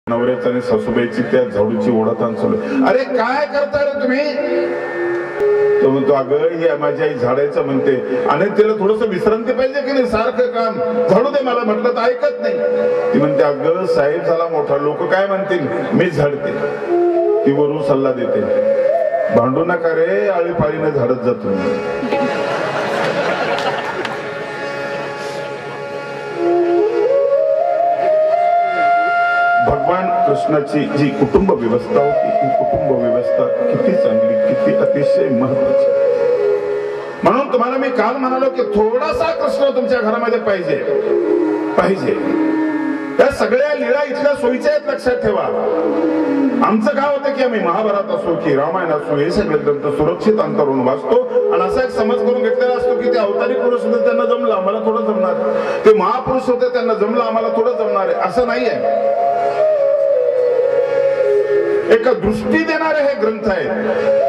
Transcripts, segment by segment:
नवऱ्याचा आणि सासूबाईची त्या झाडूची ओढाताण चालू. अरे काय करता रे तुम्ही? तो म्हणतो अगं ही माझी आई झाडायचं म्हणते आणि तिला थोडस विश्रांती पाहिजे की नाही, सारखं काम झाडू दे मला म्हटलं तर ऐकत नाही. ती म्हणते अगं साहेब झाला मोठा, लोक काय म्हणतील, मीच झाडते. ती वरून सल्ला देते, भांडू नका रे, आळीपाळीने झाडत जातो. भगवान कृष्णाची जी कुटुंब व्यवस्था होती ती कुटुंब व्यवस्था किती चांगली, किती अतिशय महत्वाची. म्हणून तुम्हाला मी काल म्हणालो की थोडासा कृष्ण तुमच्या घरामध्ये पाहिजे पाहिजे. त्या सगळ्या लीळा इथल्या सोयीच्या आहेत, लक्षात ठेवा. आमचं काय होतं की आम्ही महाभारत असो की रामायण असो हे सगळे ग्रंथ सुरक्षित अंतरून वाचतो आणि असा एक समज करून घेतलेला असतो की ते अवतारी पुरुष होते त्यांना जमलं, आम्हाला थोडं जमणार. ते महापुरुष होते त्यांना जमलं, आम्हाला थोडं जमणार आहे, असं नाहीये. एका दृष्टी देणारे हे ग्रंथ आहेत.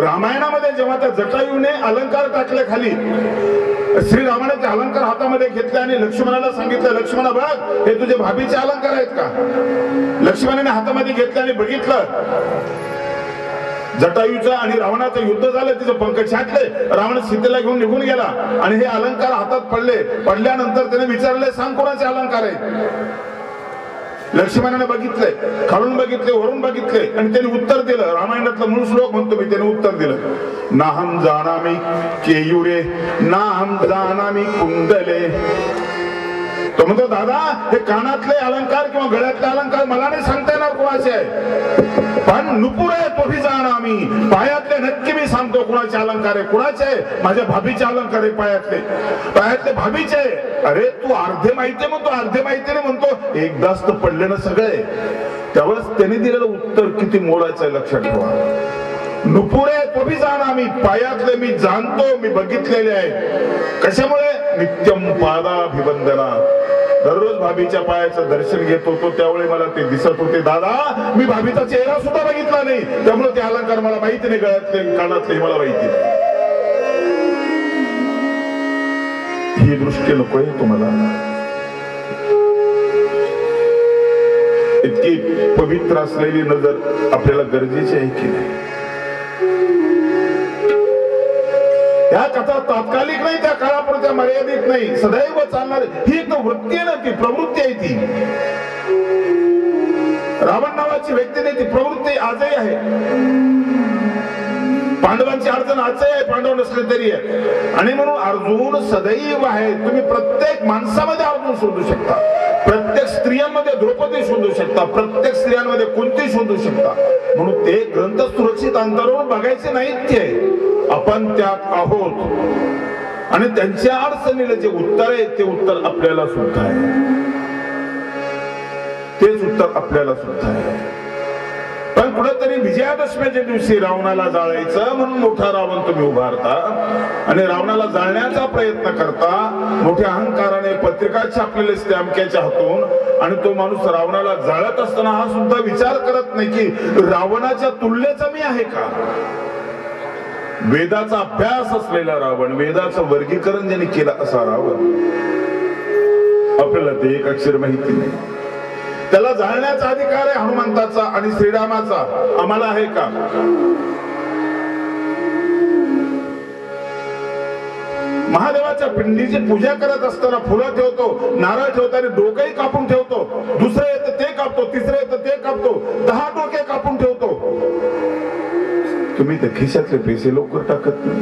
रामायणामध्ये जेव्हा त्या जटायूने अलंकार टाकले खाली, श्रीरामाने ते अलंकार हातामध्ये घेतले आणि लक्ष्मणाला सांगितलं, लक्ष्मणा बघ हे तुझे भाभीचे अलंकार आहेत का? लक्ष्मणाने हातामध्ये घेतले आणि बघितलं, जटायूचं आणि रावणाचं युद्ध झालं, तिचं पंख छाटले, रावण सीतेला घेऊन निघून गेला आणि हे अलंकार हातात पडले. पडल्यानंतर त्याने विचारले, सांग कोणाचे अलंकार आहेत? लक्ष्मणाने बघितले, खालून बघितले, वरून बघितले आणि त्यांनी उत्तर दिलं. रामायणातलं मूळ श्लोक म्हणतो मी, त्याने उत्तर दिलं, नाहम जानामि केयुरे नाहम जानामि कुंडले. तो म्हणतो दादा हे कानातले अलंकार किंवा गळ्यातले अलंकार मला नाही सांगता येणार कोणाचे आहे, पण नुपुरे तोही जानामि, पायातले नक्की मी सांगतो कोणाचे अलंकार आहे. कोणाचे आहे? माझ्या भाभीचे अलंकार आहे पायातले, पायातले भाभीचे आहे. अरे तू अर्धे माहिती म्हणतो, अर्धे माहिती नाही म्हणतो, एकदाच तर पडले ना सगळे. त्यावेळेस त्याने दिलेलं उत्तर किती मोलाचं आहे, लक्षात ठेवा. नुपुरे तोही जानामि, पायातले मी जाणतो, मी बघितलेले आहे. कशामुळे? नित्यम पादाभिवंदना, दररोज भाभीच्या पायाचं दर्शन घेत होतो, त्यावेळी मला ते दिसत होते. दादा मी भाभीचा चेहरा सुद्धा बघितला नाही, त्यामुळे ते अलंकार मला माहिती नाही, गळ्यातले कानातले मला माहिती नाही. ही दृष्टी नकोय तुम्हाला. इतकी पवित्र असलेली नजर आपल्याला गरजेची आहे की नाही? या कथा तात्कालिक नाही, त्या काळापुरत्या मर्यादित नाही, सदैव चालणार. ही एक वृत्ती आहे ना, ती प्रवृत्ती आहे. ती रावण नावाची व्यक्ती नाही, ती प्रवृत्ती आजही आहे. पांडवांची अडचण आजही आहे, पांडव नसले तरी आहे. आणि म्हणून अर्जुन सदैव आहे. तुम्ही प्रत्येक माणसामध्ये अर्जुन शोधू शकता, प्रत्येक स्त्रियांमध्ये द्रौपदी शोधू शकता, प्रत्येक स्त्रियांमध्ये कुंती शोधू शकता. म्हणून ते ग्रंथ सुरक्षित अंतरावरून बघायचे नाहीत, ते आपण त्यात आहोत. आणि त्यांच्या अडचणीला जे उत्तर आहे ते उत्तर आपल्याला सुद्धा आहे, तेच उत्तर आपल्याला सुद्धा आहे. पण कुठेतरी विजयादशमीच्या दिवशी रावणाला जाळायचं म्हणून मोठा रावण तुम्ही उभारता आणि रावणाला जाळण्याचा प्रयत्न करता. मोठ्या अहंकाराने पत्रिका छापलेले असते अमक्याच्या हातून, आणि तो माणूस रावणाला जाळत असताना हा सुद्धा विचार करत नाही की रावणाच्या तुल्यचा मी आहे का? वेदाचा अभ्यास असलेला रावण, वेदाचं वर्गीकरण ज्यांनी केलं असा रावण, आपल्याला ते एक अक्षर माहिती नाही. त्याला जाळण्याचा अधिकार आहे हनुमंताचा आणि श्रीरामाचा, आम्हाला आहे का? महादेवाच्या पिंडीची पूजा करत असताना फुलं ठेवतो, नारळ ठेवतो आणि डोकंही कापून ठेवतो. दुसरं येतं ते कापतो, तिसरं येतं ते कापतो, 10 डोके कापून ठेवतो. तुम्ही त्या खिशातले पैसे लवकर टाकत नाही,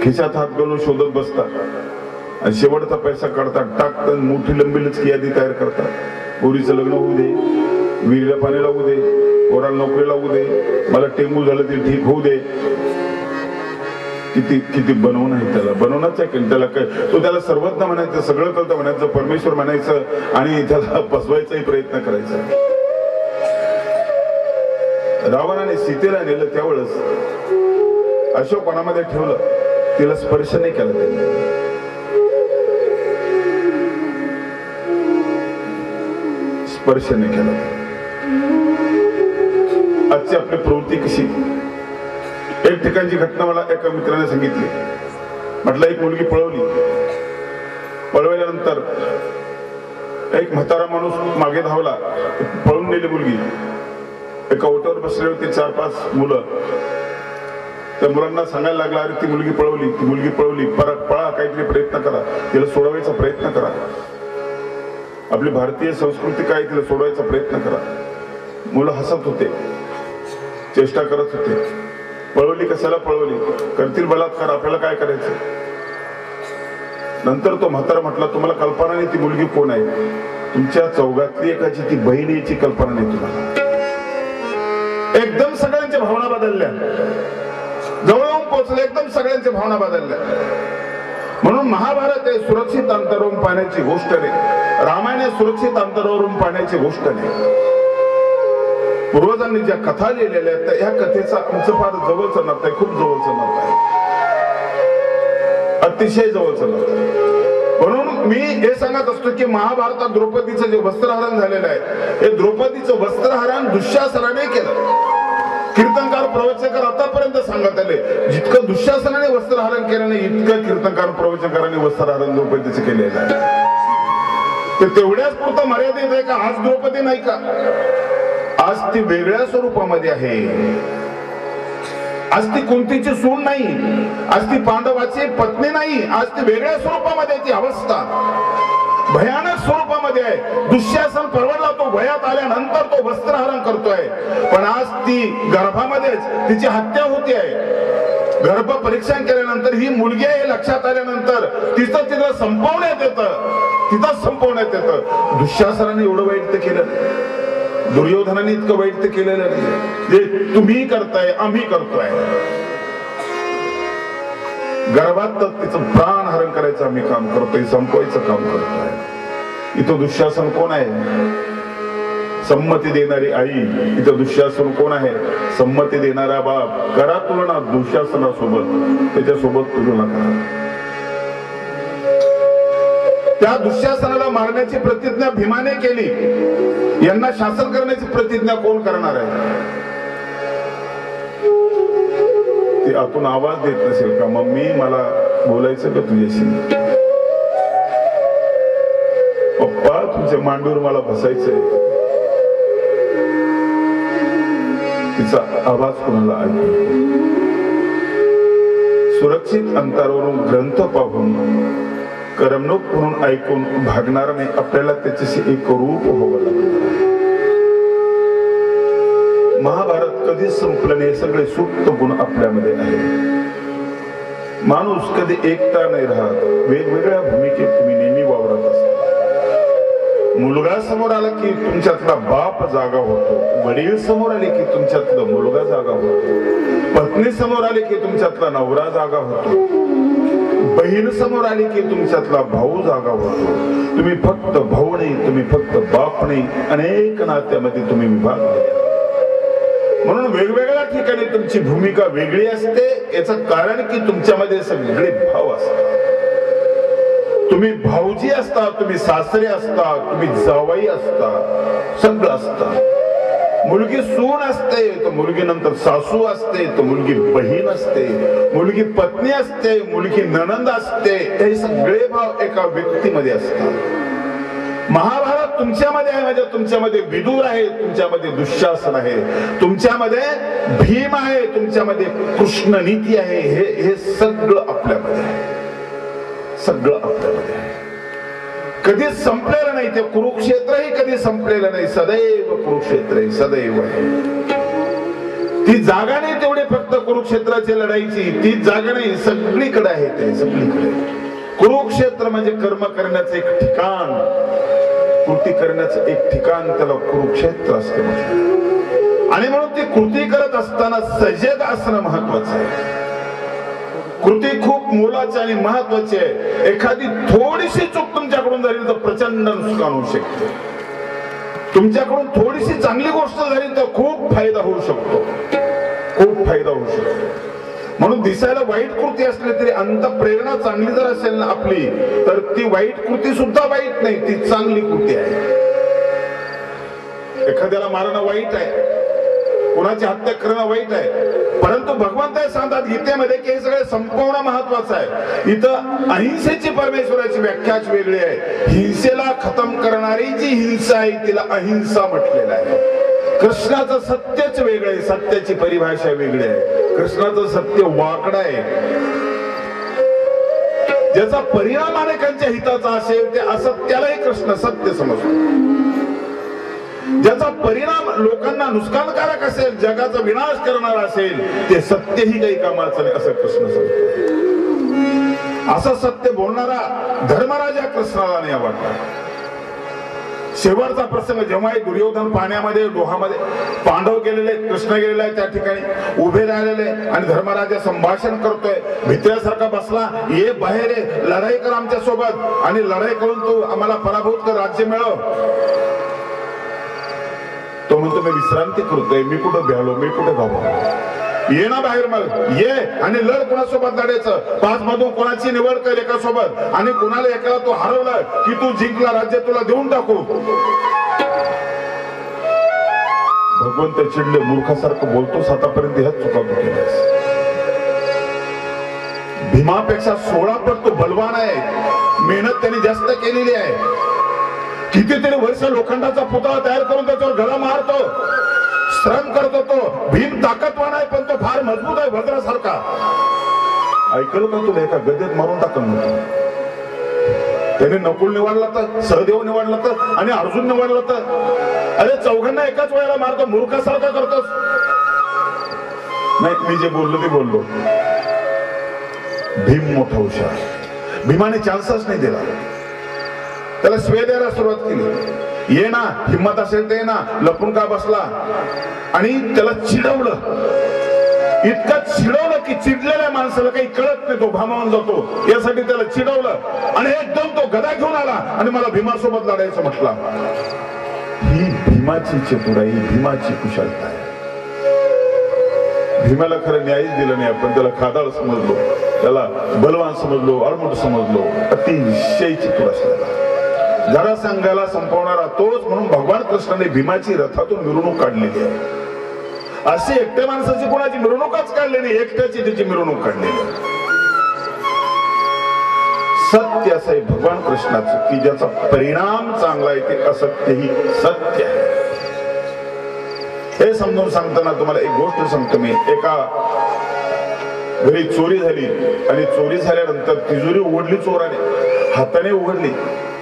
खिशात हात घालून शोधत बसतात आणि शेवटचा पैसा काढतात, टाकतात, मोठी लंबीलच यादी तयार करतात. पोरीचं लग्न होऊ दे, विहिरीला पाणी लागू दे, पोराला नोकरी लागू दे, मला टेंगू झालं ते ठीक होऊ दे. किती किती बनवणं आहे त्याला, बनवणंच आहे की त्याला काय? तो त्याला सर्वज्ञ म्हणायचं, सगळं कळतं म्हणायचं, परमेश्वर म्हणायचं आणि त्याला फसवायचाही प्रयत्न करायचा. रावणाने सीतेला नेलं त्यावेळेस अशोकवनामध्ये ठेवलं, तिला स्पर्श नाही केला त्यांनी. स्पर्श नाही केला. आजची आपली प्रवृत्ती कशी? एक ठिकाणची घटना मला एका मित्राने सांगितली. म्हटलं एक मुलगी पळवली, पळवल्यानंतर एक म्हातारा माणूस मागे धावला, पळून नेली मुलगी. एका ओट्यावर बसले होते 4-5 मुलं. त्या मुलांना सांगायला लागला, अरे ती मुलगी पळवली, परत पळा, काहीतरी प्रयत्न करा, तिला सोडवायचा प्रयत्न करा. आपली भारतीय संस्कृती काय, तिला सोडवायचा प्रयत्न करा. मुलं हसत होते, चेष्टा करत होते. पळवली कशाला पळवली, करतील बलात्कार, आपल्याला काय करायचं. नंतर तो म्हातारा म्हटला, तुम्हाला कल्पना नाही ती मुलगी कोण आहे. तुमच्या चौघातली एकाची ती बहीण याची कल्पना नाही तुम्हाला. एकदम सगळ्यांच्या भावना बदलल्या, जवळ येऊन पोहोचले, एकदम सगळ्यांच्या भावना बदलल्या. म्हणून महाभारत हे सुरक्षित अंतरावरून पाहण्याची गोष्ट नाही, रामायण हे सुरक्षित अंतरावरून पाहण्याची गोष्ट नाही. पूर्वजांनी ज्या कथा लिहिलेल्या आहेत ह्या कथेचा आमचं फार जवळचं नातं आहे, खूप जवळचं नातं आहे, अतिशय जवळचं नातं. म्हणून मी हे सांगत असतो की महाभारतात द्रौपदीचं जे वस्त्रहरण झालेलं आहे, हे द्रौपदीचं वस्त्रहरण दुःशासनाने केलं. कीर्तनकार प्रवचनकार आतापर्यंत सांगत आले, जितकं दुःशासनाने वस्त्रहरण केलं नाही, इतकं कीर्तनकार प्रवचनकारांनी वस्त्रहरण द्रौपदीचं केलेलं आहे. ते तेवढ्याच पुरतं मर्यादित आहे का? आज द्रौपदी नाही का, आज ती वेगळ्या स्वरूपामध्ये आहे. आज ती कुंतीची सून नाही, आज ती पांडवाची पत्नी नाही, आज ती वेगळ्या स्वरूपामध्ये ती अवस्था भयानक स्वरूपामध्ये आहे. दुःशासन परवडला, तो वयात आल्यानंतर तो वस्त्रहरण करतोय, पण आज ती गर्भामध्येच तिची हत्या होते आहे. गर्भ परीक्षण केल्यानंतर ही मुलगी आहे लक्षात आल्यानंतर तिथं संपवण्यात येतं. दुःशासनाने एवढं वाईट ते केलं, दुर्योधनाने इतकं वाईट ते केलेलं नाही जे तुम्ही करताय, आम्ही करतोय. गर्भात तिचं प्राण हरण करायचं आम्ही काम करतोय, संपवायचं काम करतोय. इथं दुःशासन कोण आहे? संमती देणारी आई. इथं दुःशासन कोण आहे? संमती देणारा बाप. करा तुलना दुःशासनासोबत, त्याच्यासोबत तुलना करा. त्या दुःशासनाला मारण्याची प्रतिज्ञा भीमाने केली, यांना शासन करण्याची प्रतिज्ञा कोण करणार आहे? ती आतून आवाज देत नसेल का, मम्मी मला बोलायचं का तुझ्याशी, पप्पा तुमच्या मांडीवर मला बसायचंय. तिचा आवाज कोणाला ऐकू? सुरक्षित अंतरावरून ग्रंथ पाहून, करमणूक म्हणून ऐकून भागणार नाही. आपल्याला त्याच्याशी एक रूप व्हावं लागतं. महाभारत कधीच संपलं नाही. सगळे सुप्त गुण आपल्यामध्ये आहे. माणूस कधी एकटा नाही राहत, वेगवेगळ्या भूमिकेत तुम्ही नेहमी वावरत असता. मुलगा समोर आला की तुमच्यातला बाप जागा होतो, वडील समोर आले की तुमच्यातला मुलगा जागा होतो, पत्नी समोर आले की तुमच्यातला नवरा जागा होतो, बहीण समोर आली की तुमच्यातला भाऊ जागा होतो. तुम्ही फक्त भाऊ नाही, तुम्ही फक्त बाप नाही, अनेक नात्यामध्ये तुम्ही विभागले. म्हणून वेगवेगळ्या ठिकाणी तुमची भूमिका वेगळी असते. याचं कारण की तुमच्यामध्ये सगळे भाव असतात. तुम्ही भाऊजी असता, तुम्ही सासरे असता, तुम्ही जावई असता, सगळं असता. मुलगी सून असते, तर मुलगी नंतर सासू असते, तर मुलगी बहीण असते, मुलगी पत्नी असते, मुलगी नणंद असते. हे सगळे भाव एका व्यक्तीमध्ये असतात. महाभारत तुमच्यामध्ये आहे, म्हणजे तुमच्यामध्ये विदुर आहे, तुमच्यामध्ये दुःशासन आहे, तुमच्यामध्ये भीम आहे, तुमच्यामध्ये कृष्ण नीती आहे. हे सगळं आपल्यामध्ये आहे, सगळं आपल्यामध्ये आहे. कधीच संपलेलं नाही. ते कुरुक्षेत्रही कधी संपलेलं नाही. सदैव कुरुक्षेत्र आहे, सदैव आहे. ती जागा नाही तेवढी फक्त कुरुक्षेत्राची लढाईची, ती जागा नाही, सगळीकडे आहे ते, सगळीकडे. कुरुक्षेत्र म्हणजे कर्म करण्याचं एक ठिकाण, कृती करण्याचं एक ठिकाण, त्याला कुरुक्षेत्र असते. आणि म्हणून ती कृती करत असताना सजग असणं महत्वाचं आहे. कृती खूप मोलाची आणि महत्वाची आहे. एखादी थोडीशी चूक तुमच्याकडून झाली तर प्रचंड नुकसान होऊ शकते. तुमच्याकडून थोडीशी चांगली गोष्ट झाली तर खूप फायदा होऊ शकतो, खूप फायदा होऊ शकतो. म्हणून दिसायला वाईट कृती असली तरी अंतःप्रेरणा चांगली जर असेल ना आपली, तर ती वाईट कृती सुद्धा वाईट नाही, ती चांगली कृती आहे. एखाद्याला मारणं वाईट आहे, कुणाची हत्या करणं वाईट आहे, परंतु भगवंत सांगतात गीतेमध्ये की हे सगळं संपवणं महत्वाचं आहे. इथं अहिंसेची परमेश्वराची व्याख्याच वेगळी आहे. हिंसेला खतम करणारी जी हिंसा आहे तिला अहिंसा म्हटलेलं आहे. कृष्णाचं सत्यच वेगळं आहे, सत्याची परिभाषा वेगळी आहे. कृष्णाचं सत्य वाकडं आहे, ज्याचा परिणाम अनेकांच्या हिताचा असेल ते असत्यालाही कृष्ण सत्य समजतो. ज्याचा परिणाम लोकांना नुकसानकारक असेल, जगाचा विनाश करणारा असेल, ते सत्यही काही कामाचं नाही असं कृष्ण सांगतो. असं सत्य बोलणारा धर्मराजा कृष्णाला नाही आवडला. शेवटचा प्रसंग जेव्हा दुर्योधन पाण्यामध्ये डोहामध्ये, पांडव गेलेले, कृष्ण गेलेला आहे, त्या ठिकाणी उभे राहिलेले आणि धर्मराजा संभाषण करतोय. भित्र्यासारखा बसला, ये बाहेर आहे, लढाई कर आमच्या सोबत आणि लढाई करून तू आम्हाला पराभूत कर, राज्य मिळव. तो म्हणतो मी विश्रांती करतोय, मी कुठं भ्यालो, मी कुठे गावलो. ये ना बाहेर, मग ये आणि लढ. कोणासोबत लढायचं, 5 मधून कोणाची निवड कर एका सोबत आणि कोणाला एकाला तू हरवलं की तू जिंकला, राज्य तुला देऊन टाकू. भगवंत चिडले, मूर्खासारखं बोलतोस, आतापर्यंत ह्याच चुका तू केल्यास. भीमापेक्षा 16 पट तो बलवान आहे, मेहनत त्यांनी जास्त केलेली आहे. कितीतरी वर्ष लोखंडाचा पुतळा तयार करून त्याच्यावर गळा मारतो, श्रम करतो. तो भीम ताकदवान आहे, पण तो फार मजबूत आहे, वज्रासारखा. ऐकलं का तुला, एका गदेत मारून टाकलं नव्हतं. त्याने नकुल निवडला तर, सहदेव निवडला तर आणि अर्जुन निवडला तर. अरे चौघांना एकाच वेळेला मारतो, मूर्खासारखा करतोस. नाही, मी जे बोललो ते बोललो. भीम मोठा हुशार, भीमाने चान्सच नाही दिला, त्याला श्वेत द्यायला सुरुवात केली. ये ना, हिम्मत असेल ते ना, लपून का बसला. आणि त्याला चिडवलं, इतकं चिडवलं की चिडलेल्या माणसाला काही कळत नाही, तो भामावून जातो. यासाठी त्याला चिडवलं आणि एकदम तो गदा घेऊन आला आणि मला भीमासोबत लढायचं म्हटला. ही भीमाची चतुराई, भीमाची कुशलता आहे. भीमाला खरं न्यायच दिलं नाही, आपण त्याला खादाळ समजलो, त्याला बलवान समजलो, अळमुट समजलो. अतिशय चतुर असलेला, जरा संघाला संपवणारा तोच. म्हणून भगवान कृष्णाने भीमाची रथातून मिरवणूक काढलेली आहे. अशी एकट्या माणसाची कोणाची मिरवणूकच काढली नाही, एकट्याची त्याची मिरवणूक काढलेली. सत्य असं आहे भगवान कृष्णाचं की ज्याचा परिणाम चांगला आहे ते असत्यही सत्य आहे. हे समजून सांगताना तुम्हाला एक गोष्ट सांगतो मी. एका घरी चोरी झाली आणि चोरी झाल्यानंतर तिजोरी उघडली, चोराने हाताने उघडली,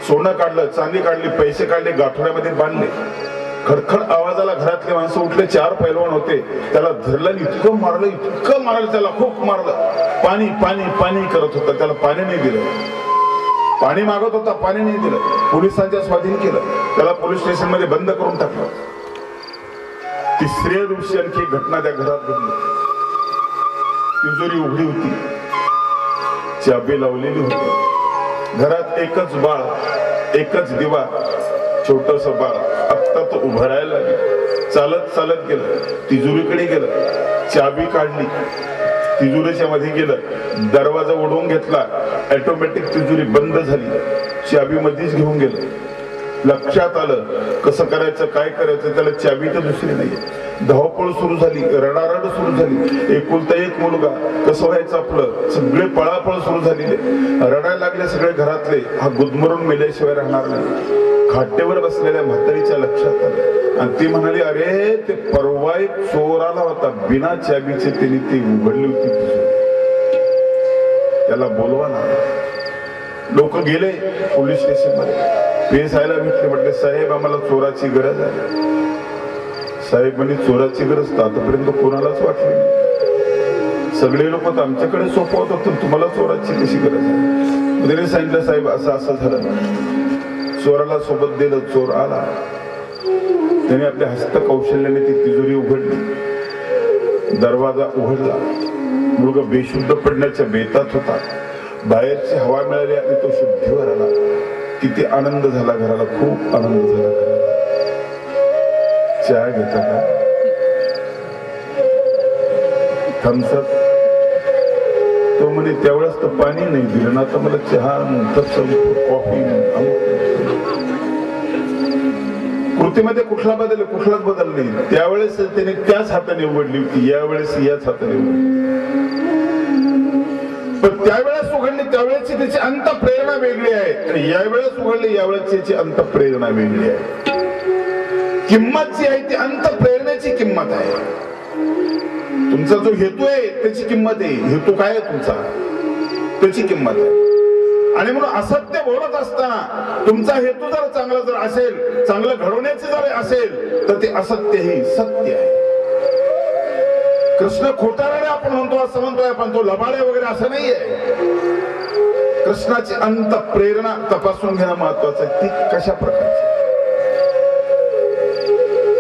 सोनं काढलं, चांदी काढली, पैसे काढले, गाठोड्यामध्ये बांधले. खडखड आवाजाला घरातले माणसं उठले. 4 पैलवान होते, त्याला धरलं, इतकं मारलं, इतकं मारलं, त्याला खूप मारलं. पाणी पाणी पाणी करत होता, त्याला पाणी नाही दिलं. पाणी मागत होता, पाणी नाही दिलं. पोलिसांच्या स्वाधीन केलं, त्याला पोलीस स्टेशन मध्ये बंद करून टाकलं. तिसऱ्या दिवशी आणखी एक घटना त्या घरात घडली. तिजोरी उघडी होती, चाबी लावलेली होती. घरात एकच बाळ, एकच दिवा, छोटस बाळ. आत्ता तो उभं राहायला लागेल, चालत चालत गेलं, तिजोरीकडे गेलं, चाबी काढली, तिजोरीच्या मध्ये गेलं, दरवाजा उडवून घेतला, ऑटोमॅटिक तिजोरी बंद झाली, चाबी मध्येच घेऊन गेलं. लक्षात आलं कसं करायचं, काय करायचं, त्याला चाबी तर दुसरी नाहीये. धावपळ सुरू झाली, रडारड सुरू झाली. एकुलता एक मुलगा, कसं व्हायचं आपलं, सगळे पळापळ सुरू झालेले, रडायला लागले सगळे घरातले. हा गुदमरून मेल्याशिवाय राहणार नाही. खाटेवर बसलेल्या म्हातारीच्या लक्षात आलं आणि ती म्हणाली, अरे ते परवा एक चोर आला होता, बिना चाबीचे त्यांनी ती उघडली होती, त्याला बोलवा ना. लोक गेले पोलीस स्टेशन मध्ये, पेसायला भेटले, म्हटले साहेब आम्हाला चोराची गरज आहे. साहेब म्हणजे चोराची गरज तर आतापर्यंत कोणालाच वाटली नाही. सगळे लोक तर आमच्याकडे सोपवत होते, तुम्हाला चोराची कशी गरज आहे. त्याने सांगितलं साहेब असं असं झालं. चोराला सोबत दिलं, चोर आला, त्याने आपल्या हस्तकौशल्याने ती तिजोरी उघडली, दरवाजा उघडला. मुलगा बेशुद्ध पडण्याच्या बेतात होता. बाहेरची हवा मिळाली आणि तो शुद्धीवर आला. किती आनंद झाला घराला, खूप आनंद झाला घराला. चहा घेता का, थम्सअप? तो म्हणे त्यावेळेस तर पाणी नाही दिलं ना, तर मला चहा, कॉफी. कृतीमध्ये कुठलाच बदल नाही. त्यावेळेस त्याने त्याच हाताने उघडली होती, यावेळेस याच हाताने उघडली. पण त्यावेळेस उघडली त्यावेळेची त्याची अंत प्रेरणा वेगळी आहे, आणि यावेळेस उघडली यावेळेस त्याची अंत प्रेरणा वेगळी आहे. किंमत जी आहे ती अंत प्रेरणेची किंमत आहे. तुमचा जो हेतू आहे त्याची किंमत आहे. हेतू काय आहे तुमचा, त्याची किंमत आहे. आणि म्हणून असत्य बोलत असताना तुमचा हेतू जर चांगला जर असेल, चांगलं घडवण्याचे जर असेल, तर ते असत्य हे सत्य आहे. कृष्ण खोटारडे आपण म्हणतो असं म्हणतोय, पण तो लबाडे वगैरे असं नाहीये. कृष्णाची अंत प्रेरणा तपासून घेणं महत्वाचं आहे, ती कशा प्रकारची.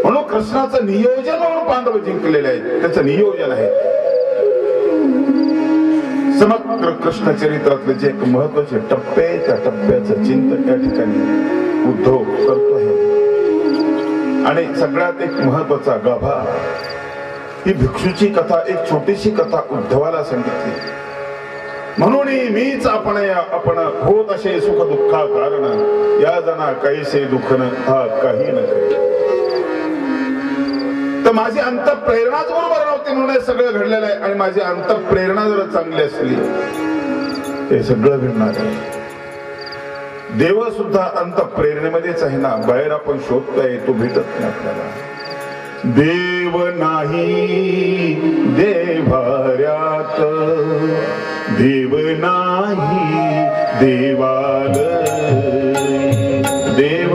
म्हणून कृष्णाचं नियोजन म्हणून पांडव जिंकलेले आहेत, त्याचं नियोजन आहे. समग्र कृष्ण चरित्रातले जे एक महत्वाचे टप्पे, त्या टप्प्याचं चिंतन या ठिकाणी उद्धव करतो आहे. आणि सगळ्यात एक महत्वाचा गाभा, ही भिक्षूची कथा, एक छोटीशी कथा उद्धवाला सांगितली. म्हणून मीच आपण होत असे सुख दुःखा कारण, या जना कैसे दुःख न हा काही न काही. तर माझी अंतःप्रेरणाच बरोबर नव्हती म्हणून हे सगळं घडलेलं आहे. आणि माझी अंतःप्रेरणा जर चांगली असली हे सगळं घडणार आहे. देव सुद्धा अंतःप्रेरणेमध्येच आहे ना. बाहेर आपण शोधतोय, तो भेटत नाही आपल्याला. देव नाही देवाऱ्यात, देव नाही देवाल, देव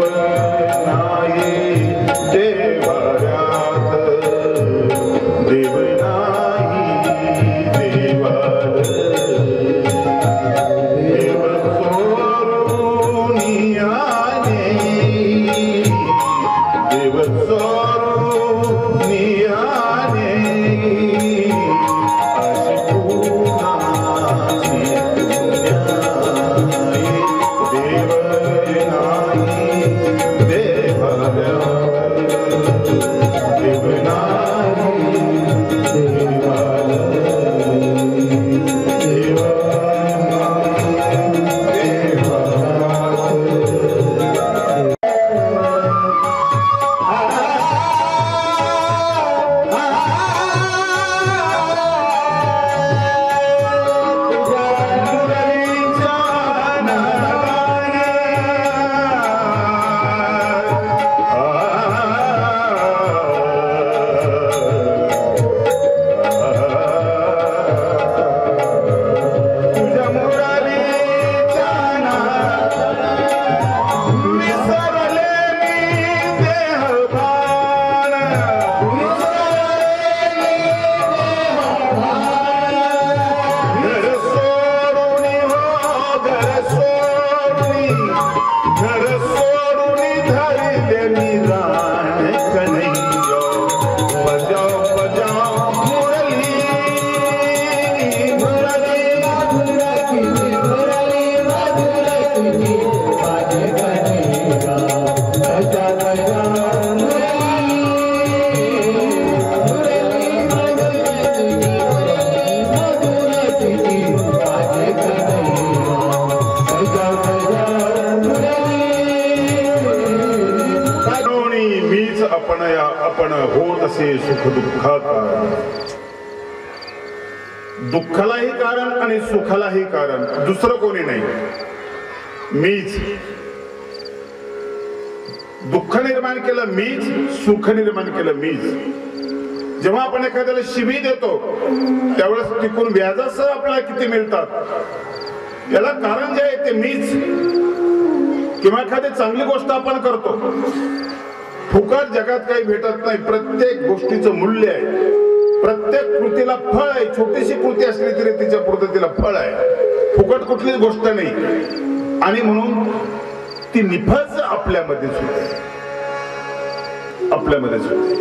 नाही देवाऱ्यात, देव नाही देवाल, देव सोडून आले, देव सोडून आले, अशी पुन्हाची देव नाही देवाऱ्यात, देव नाही देवाल, देव आपण होत असे सुख दुःखात. दुःखालाही कारण आणि सुखालाही कारण दुसरं कोणी नाही, मीच. दुःख निर्माण केलं मीच, सुख निर्माण केलं मीच. जेव्हा आपण एखाद्याला शिवी देतो त्यावेळेस तिकून व्याजासह आपल्याला किती मिळतात याला कारण जे आहे ते मीच. किंवा एखादी चांगली गोष्ट आपण करतो, फुकट जगात काही भेटत नाही. प्रत्येक गोष्टीचं मूल्य आहे, प्रत्येक कृतीला फळ आहे. छोटीशी कृती असली तरी तिच्या पुढे तिला फळ आहे. फुकट कुठलीच गोष्ट नाही. आणि म्हणून ती निफज आपल्यामध्येच होते, आपल्यामध्येच होते.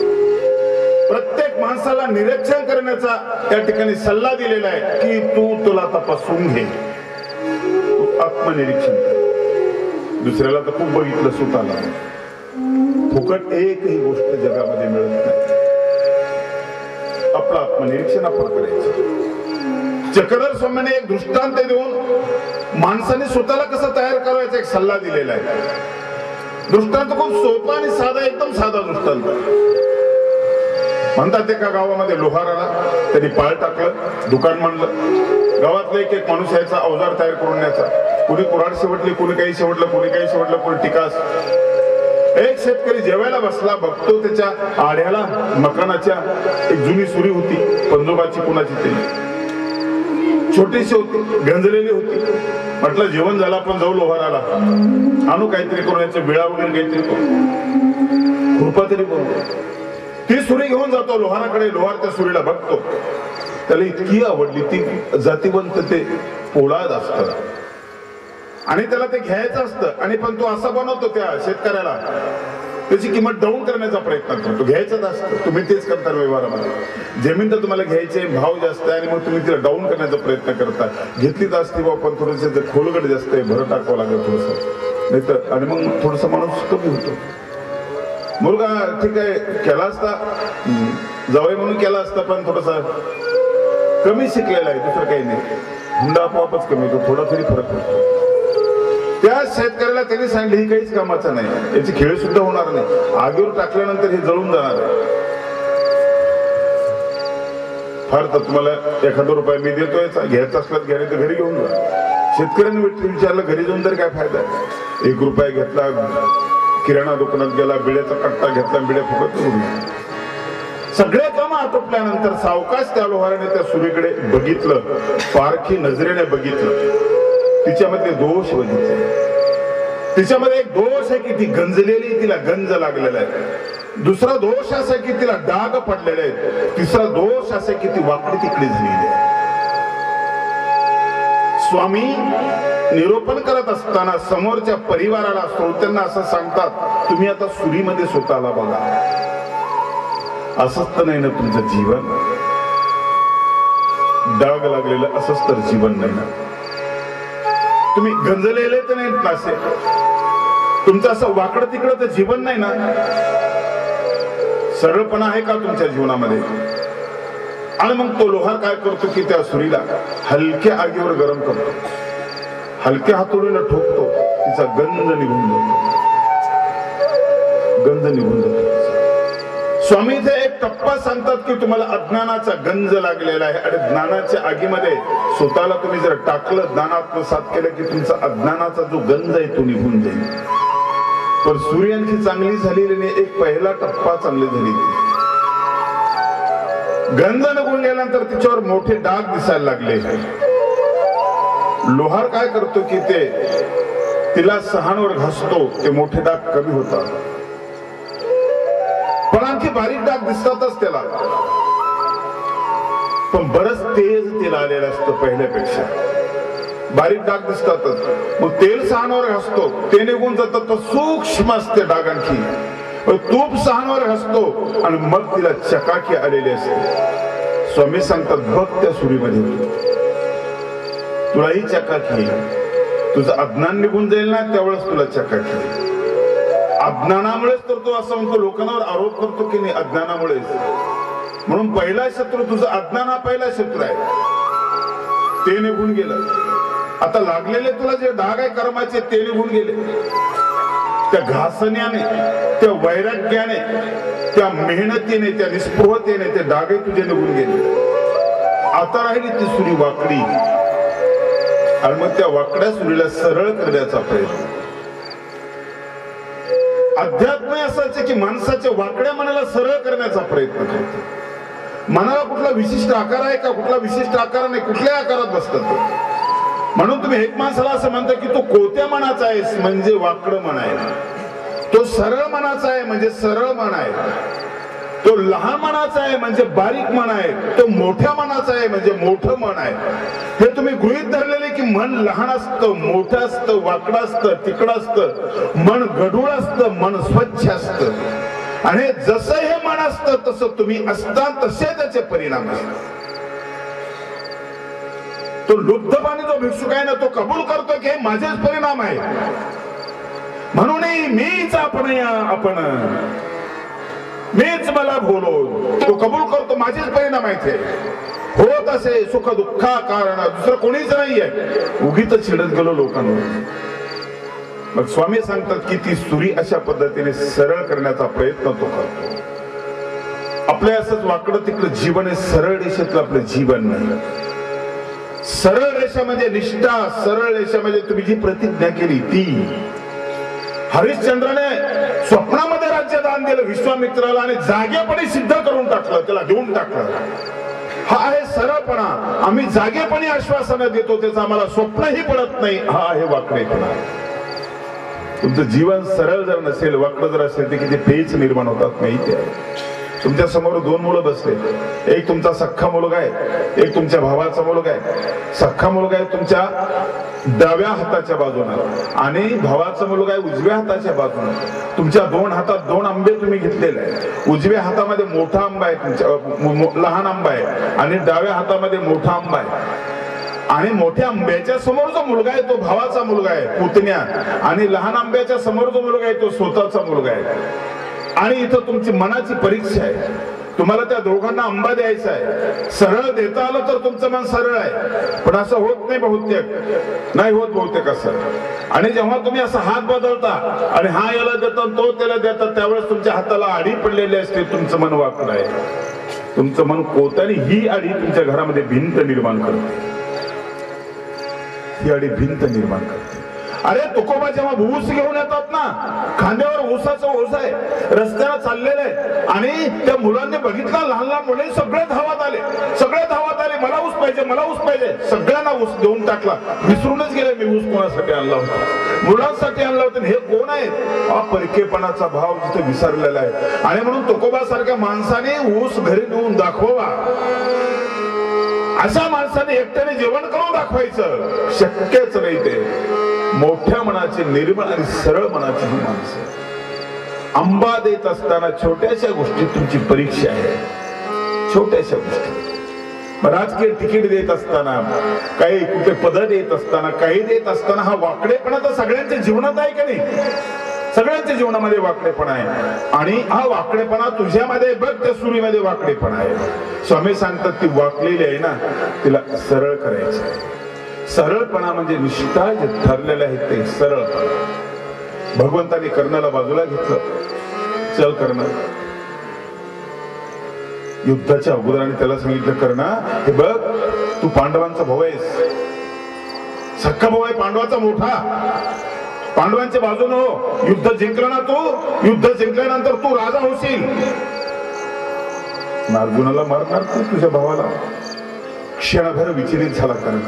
प्रत्येक माणसाला निरीक्षण करण्याचा त्या ठिकाणी सल्ला दिलेला आहे की तू तुला तपासून घे, तू आत्मनिरीक्षण कर. दुसऱ्याला तर खूप बघितलं, स्वतःला फुकट एकही गोष्ट जगामध्ये मिळत नाही. आपलं आत्मनिरीक्षण आपण करायचं. चक्रधर स्वामीने एक दृष्टांत देऊन माणसाने स्वतःला कसं तयार करायचा एक सल्ला दिलेला आहे. दृष्टांत खूप सोपा आणि साधा, एकदम साधा दृष्टांत. म्हणतात एका गावामध्ये लोहार आला, त्यांनी पाळ टाकलं, दुकान मांडलं. गावातला एक एक माणूस यायचा अवजार तयार करून न्यायचा. कुणी कुऱ्हाड शेवटली, कुणी काही शेवटलं, कुणी काही शेवटलं, कुणी टिकास. एक शेतकरी जेवायला बसला, बघतो त्याच्या आड्याला मकानाच्या एक जुनी सुरी होती, पंजोबाची कुणाची तरी, छोटीशी होती, गंजलेली होती. म्हटलं जेवण झालं, आपण जाऊ लोहाराला, आणू काहीतरी करून, याच्या बिळा वगैरे काहीतरी करू, कृपा तरी करू. ती सुरी घेऊन जातो लोहाराकडे. लोहार त्या सुरीला बघतो, त्याला इतकी आवडली, ती जातीवंत ते पोळाद असतं आणि त्याला ते घ्यायचं असतं. आणि पण तो असा बनवतो त्या शेतकऱ्याला, त्याची किंमत डाऊन करण्याचा प्रयत्न करतो. घ्यायचंच असतं, तुम्ही तेच करता व्यवहारामध्ये. जमीन तर तुम्हाला घ्यायचे, भाव जास्त आहे आणि मग तुम्ही तिला डाऊन करण्याचा प्रयत्न करता. घेतलीच असते बा, पण थोडंसं खोलगड जास्त आहे, भरं टाकावं लागेल थोडंसं, नाही तर. आणि मग थोडंसं माणूस कमी होतो. मुलगा ठीक आहे केला असता, जावई म्हणून केला असता, पण थोडासा कमी शिकलेला आहे, दुसरं काही नाही. हुंडा आपोआपच कमी होतो, थोडा तरी फरक पडतो. त्या शेतकऱ्याला त्यांनी सांगितलं ही काहीच कामाचं नाही, याची खेळ सुद्धा होणार नाही, आगीवर टाकल्यानंतर हे जळून जाणार आहे. फार तर तुम्हाला 1000 रुपये मी देतोय, घ्यायचा असला घ्यायला तर घरी घेऊन जा. शेतकऱ्यांनी विचारलं घरी जाऊन तरी काय फायदा आहे. 1 रुपया घेतला, किराणा दुकानात गेला, बिड्याचा कट्टा घेतला, बिड्या फुकट करून सगळे काम आटोपल्यानंतर सावकाश त्या लोहाराने त्या सुरीकडे बघितलं, पारखी नजरेने बघितलं, तिच्यामध्ये दोष बघितले. तिच्यामध्ये एक दोष आहे की ती गंजलेली, तिला गंज लागलेला आहे. दुसरा दोष असा आहे की तिला डाग पडलेले आहेत. तिसरा दोष असा आहे की ती वाकडी तिकडी झालेली आहे. स्वामी निरोपण करत असताना समोरच्या परिवाराला, श्रोत्यांना असं सांगतात, तुम्ही आता सुरीमध्ये स्वतःला बघा. असंच तर नाही ना तुमचं जीवन, डाग लागलेलं असंच तर जीवन नाही ना. तुम्ही गंजलेले तर नाहीत ना, असे तुमचं असं वाकडं तिकडं तर जीवन नाही ना. सरळपणा आहे का तुमच्या जीवनामध्ये? आणि मग तो लोहार काय करतो की त्या सुरीला हलक्या आगीवर गरम करतो, हलक्या हातोडीला ठोकतो, तिचा गंध निघून जातो, गंध निघून जातो. स्वामी इथे एक टप्पा सांगतात की तुम्हाला अज्ञानाचा गंज लागलेला आहे आणि ज्ञानाच्या आगीमध्ये स्वतःला तुम्ही जर टाकलं, ज्ञानात्मसात केलं की तुमचा अज्ञानाचा जो गंज आहे तो निघून जाईल. पण सूर्यांची चांगली झालेली नाही, एक पहिला टप्पा चांगली झाली. गंज निघून गेल्यानंतर तिच्यावर मोठे डाग दिसायला लागले. लोहार काय करतो की ते तिला सहाणवर घासतो, ते मोठे डाग कमी होतात. पण आणखी बारीक डाग दिसतातच त्याला, पण बरंच तेज तेल आलेलं असतं पहिल्यापेक्षा. बारीक डाग दिसतातच. मग तेल सहाणवर घासतो, ते निघून जातात, तर सूक्ष्म असते डाग. आणखी तूप सहाणवर घासतो आणि मग तिला चकाकी आलेली असते. स्वामी सांगतात बघ त्या सुरीमध्ये तुलाही चकाकी, तुझं अज्ञान निघून जाईल ना त्यावेळेस तुला चकाकी. अज्ञानामुळेच तर तो असं म्हणतो, लोकांवर आरोप करतो की नाही अज्ञानामुळेच. म्हणून पहिला शत्रू तुझा अज्ञान, हा पहिला शत्रू आहे, ते निघून गेलं. आता लागलेले तुला जे डाग आहे कर्माचे ते निघून गेले. त्या घासण्याने, त्या वैराग्याने, त्या मेहनतीने, त्या निस्पृहतेने ते डागही तुझे निघून गेले. आता राहिली ती सुरी वाकडी आणि मग त्या वाकड्या सुरीला सरळ करण्याचा प्रयत्न. अध्यात्म असायचे की माणसाच्या वाकड्या मनाला सरळ करण्याचा प्रयत्न करतो. मनाला कुठला विशिष्ट आकार आहे का? कुठला विशिष्ट आकार नाही, कुठल्या आकारात बसतात. म्हणून तुम्ही एक माणसाला असं म्हणता की तो कोत्या मनाचा आहे म्हणजे वाकडं मन आहे, तो सरळ मनाचा आहे म्हणजे सरळ मन आहे, तो लहान मनाचा आहे म्हणजे बारीक मन आहे, तो मोठ्या मनाचा आहे म्हणजे मोठं मन आहे. हे तुम्ही गृहीत धरलेले की मन लहान असतं, मोठं असतं, वाकडं असतं, तिकडं असतं, मन गढूळ असतं, मन स्वच्छ असतं. आणि जसं हे मन असतं तसं तुम्ही असता, तसे त्याचे परिणाम असतात. तो लुब्धपाणी जो भिक्षुक आहे ना, तो कबूल करतो की हे माझेच परिणाम आहे, म्हणूनही मीच आपण मीच मला बोलो, तो कबूल करतो माझेच परिणाम आहे. होत असे सुख दुःखा कारण दुसरं कोणीच नाहीये. उगीच चिडत गेलो लोकांवर. मग स्वामी सांगतात की ती सुरी अशा पद्धतीने सरळ करण्याचा प्रयत्न तो करतो. आपले असंच वाकडं तिकडं जीवन आहे, सरळ रेषेतलं आपलं जीवन नाही. सरळ रेषा म्हणजे निष्ठा, सरळ रेषा म्हणजे तुम्ही जी प्रतिज्ञा केली ती. हरिश्चंद्राने स्वप्नामध्ये राज्य दान दिलं विश्वामित्राला आणि जागेपणी सिद्ध करून टाकलं, त्याला देऊन टाकलं. हा आहे सरळपणा. आम्ही जागेपणी आश्वासनं देतो, त्याचं आम्हाला स्वप्नही पडत नाही. हा आहे वाकडेपणा. तुमचं जीवन सरळ जर नसेल, वाकडं जर असेल, तर किती पेच निर्माण होतात माहिती आहे. तुमच्या समोर दोन मुलं बसले, एक तुमचा सख्खा मुलगा आहे, एक तुमच्या भावाचा मुलगा आहे. सख्खा मुलगा आहे तुमच्या डाव्या हाताच्या बाजूला आणि भावाचा मुलगा आहे उजव्या हाताच्या बाजूला. तुमच्या दोन हातात दोन आंबे तुम्ही घेतलेले आहे. उजव्या हातामध्ये मोठा आंबा आहे, तुमच्या लहान आंबा आहे आणि डाव्या हातामध्ये मोठा आंबा आहे. आणि मोठ्या आंब्याच्या समोर जो मुलगा आहे तो भावाचा मुलगा आहे, पुतण्या, आणि लहान आंब्याच्या समोर जो मुलगा आहे तो स्वतःचा मुलगा आहे. आणि इथं तुमची मनाची परीक्षा आहे. तुम्हाला त्या दोघांना आंबा द्यायचा आहे. सरळ देता आलं तर तुमचं मन सरळ आहे, पण असं होत नाही बहुतेक, नाही होत बहुतेक असं. आणि जेव्हा तुम्ही असा हात बदलता आणि हा याला देता तो त्याला देता, त्यावेळेस तुमच्या हाताला आडी पडलेली असते. तुमचं मन वाकडं आहे, तुमचं मन कोतानी ही आडी तुमच्या घरामध्ये भिंत निर्माण करते. ही आडी भिंत निर्माण करते. अरे तुकोबा जेव्हा ऊस घेऊन येतात ना, खांद्यावर ऊसाचं ओझ आहे, रस्त्याला चाललेलं आहे, आणि त्या मुलांनी बघितलं, लहान लहान मुले सगळे धावत आले, मला ऊस पाहिजे, मला ऊस पाहिजे. सगळ्यांना ऊस देऊन टाकला. विसरूनच गेले मी ऊस कोणासाठी आणला होता, मुलांसाठी आणला होता. हे कोण आहेत? हा परकेपणाचा भाव जिथे विसरलेला आहे. आणि म्हणून तुकोबा सारख्या माणसाने ऊस घरी नेऊन दाखवा. अशा माणसाने एकट्याने जेवण करून दाखवायचं शक्यच नाही. ते मोठ्या मनाचे, निर्मळ आणि सरळ मनाची ही माणसं. आंबा देत असताना छोट्याशा गोष्टीत तुमची परीक्षा आहे, छोट्याशा गोष्टी. राजकीय तिकीट देत असताना, काही कुठे पद देत असताना, काही देत असताना, हा वाकडेपणा तर सगळ्यांच्या जीवनात आहे का नाही? सगळ्यांच्या जीवनामध्ये वाकडेपणा आहे. आणि हा वाकडेपणा तुझ्यामध्ये बघ, त्या सुरीमध्ये वाकडेपणा आहे. स्वामी सांगतात ती वाकलेली आहे ना, तिला सरळ करायची आहे. सरळपणा म्हणजे निष्ठा जे ठरलेलं आहे ते सरळपणा. भगवंताने कर्णाला बाजूला घेतलं, चल कर्ण. युद्धाच्या अगोदराने त्याला सांगितलं, कर्णा हे बघ, तू पांडवांचा भाऊ आहेस, सख्खा भाऊ आहे पांडवाचा मोठा. पांडवांच्या बाजूने हो, युद्ध जिंकलं ना तू, युद्ध जिंकल्यानंतर तू राजा होशील. अर्जुनाला मारणार तू तुझ्या भावाला? क्षणभर विचलित झाला कर्ण,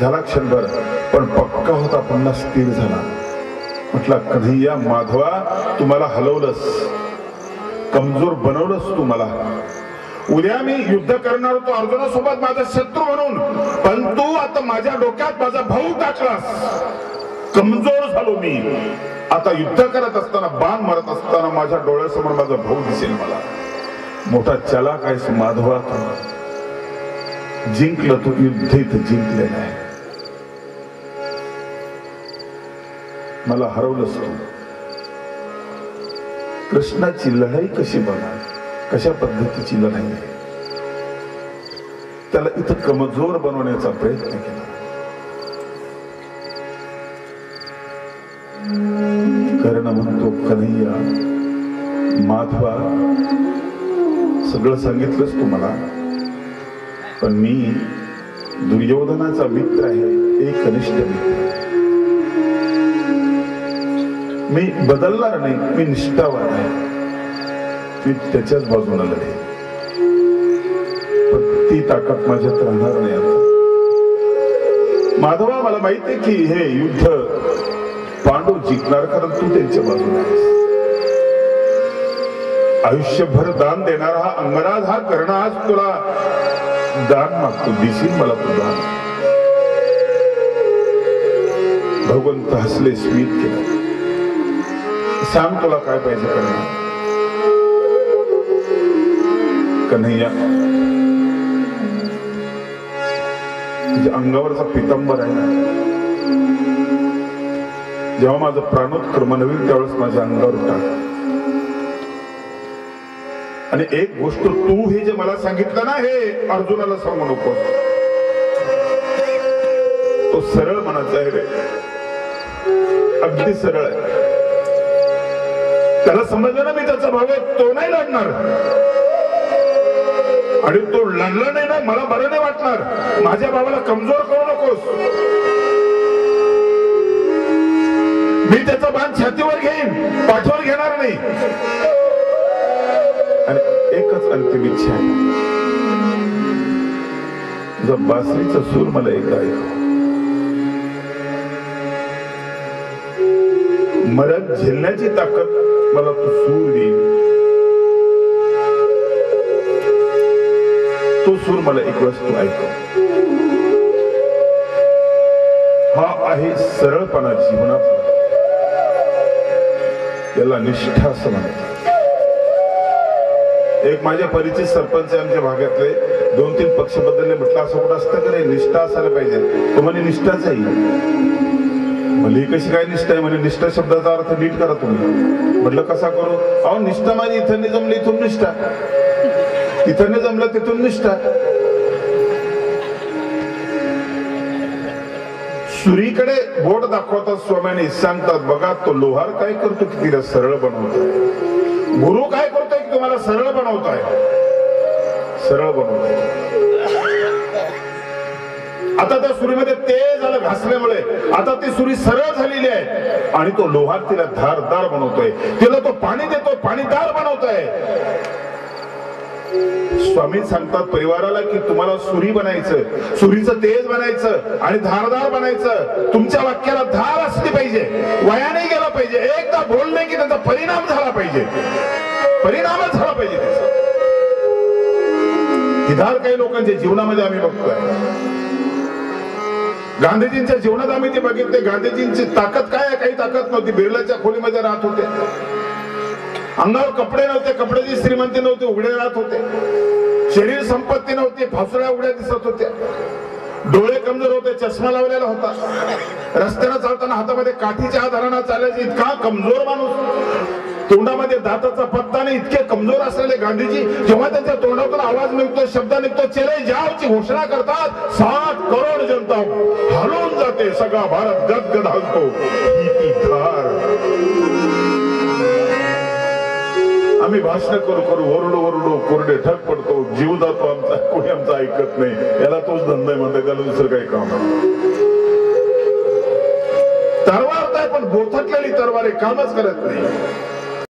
झाला क्षणभर, पण पक्का होता, पुन्हा स्थिर झाला. म्हटला, कन्हैया माधवा, तुम्हाला हलवलंस, कमजोर बनवलंस तू मला. उद्या मी युद्ध करणार होतो अर्जुनासोबत माझा शत्रू म्हणून, पण तू आता माझ्या डोक्यात माझा भाऊ टाकलास. कमजोर झालो मी. आता युद्ध करत असताना, बाण मारत असताना माझ्या डोळ्यासमोर माझा भाऊ दिसेल मला. मोठा चालाक आहेस माधवा तू. जिंकलं तू, युद्ध इथं जिंकलेलं आहे. मला हरवलंस तू. कृष्णाची लढाई कशी बघा, कशा पद्धतीची लढाई आहे. त्याला इथं कमजोर बनवण्याचा प्रयत्न केला. कर्ण म्हणतो, कन्हैया माधवा, सगळं सांगितलंस तू मला, पण मी दुर्योधनाचा मित्र आहे, एक कनिष्ठ मित्र. मी बदलणार नाही, मी निष्ठावान आहे, मी त्याच्याच बाजूला लढे. पण ती ताकद माझ्यात राहणार नाही. आता माधवा, मला माहिती आहे की हे युद्ध पांडव जिंकणार, कारण तू त्यांच्या बाजूला आहेस. आयुष्यभर दान देणारा हा अंगराज, हा कर्ण, आज तुला दान मागतो, दिसील मला तू दान. भगवंत हसले, स्मित केलं. सांग तुला काय पाहिजे कन्हैया. कन्हैया, तुझ्या अंगावरचा पितांबर आहे ना, जेव्हा माझं प्राणोत्क्रमण होईल त्यावेळेस माझ्या अंगावर टाक. आणि एक गोष्ट, तू हे जे मला सांगितलं ना, हे अर्जुनाला सांगू नको. तो सरळ मनाचा आहे रे. अगदी सरळ आहे. त्याला समजलं ना मी त्याचा भाव आहे, तो नाही लढणार. आणि तो लढला नाही ना, मला बरं नाही वाटणार. माझ्या भावाला कमजोर करू नकोस. मी त्याचा बाण छातीवर घेईन, पाठीवर घेणार नाही. आणि एकच अंतिम इच्छा आहे, तुझा बासरीचा सूर मला एकदा ऐकव. मरण झेलण्याची ताकद मला तू सूर देईल. तो सूर मला एक वेळेस तू ऐकव. हा आहे सरळपणा जीवनाचा. त्याला निष्ठा असं म्हणतात. एक माझ्या परिचित सरपंच आमच्या भागातले 2-3 पक्ष बदलले. म्हटलं असं कुठं असतं का रे, निष्ठा असायला पाहिजे. तो म्हणे निष्ठाच आहे. म्हणजे कशी काय निष्ठा आहे? म्हणजे निष्ठा शब्दाचा अर्थ नीट करा तुम्ही. म्हटलं कसा करू? अहो निष्ठा माझी इथं नाही जमली इथून निष्ठा, इथं नाही जमलं तिथून निष्ठा. सुरीकडे बोट दाखवतात स्वामीने, सांगतात बघा तो लोहार काय करतो की तिला सरळ बनवतोय. गुरु काय करतोय की तुम्हाला सरळ बनवतोय, सरळ बनवतोय. आता त्या सुरीमध्ये तेज झालं घासल्यामुळे आता ती सुरी सरळ झालेली आहे. आणि तो लोहार तिला धारदार बनवतोय. तिला तो पाणी देतो, पाणीदार बनवतोय. स्वामी सांगतात परिवाराला की तुम्हाला सुरी बनायचं, सुरीचं तेज बनायचं आणि धारदार बनायचं. तुमच्या वाक्याला धार असली पाहिजे, वयाने गेला पाहिजे. एकदा बोलले की त्याचा परिणाम झाला पाहिजे, परिणामच झाला पाहिजे त्याचा. ही धार काही लोकांच्या जीवनामध्ये आम्ही बघतोय. गांधीजींच्या जीवनात आम्ही ते बघितले. गांधीजींची ताकद काय आहे? काही ताकद नव्हती. बिर्लाच्या खोलीमध्ये राहत होते. अंगावर कपडे नव्हते, कपड्याची श्रीमंती नव्हती, उघडे राहत होते. शरीर संपत्ती नव्हती, फासळ्या उघड्या दिसत होत्या. डोळे कमजोर होते, चष्मा लावलेला होता. रस्त्यानं चालताना हातामध्ये काठीच्या आधारानं चालायचे, इतका कमजोर माणूस. तोंडामध्ये दाताचा पत्ता नाही, इतके कमजोर असलेले गांधीजी जेव्हा त्यांच्या तोंडातून आवाज निघतो, शब्द निघतो, चले जावची घोषणा करतात, 7 करोड जनता हलून जाते, सगळा भारत गदगद हलतो. ही धार. आम्ही भाषण करू करू ओरडू ओरडू कोरडे ठक पडतो, जीव जातो आमचा, कोणी आमचं ऐकत नाही. याला तोच धंदा म्हणतात, त्याला दुसरं काही काम. तरवार आहे पण बोथटलेली तरवार कामच करत नाही.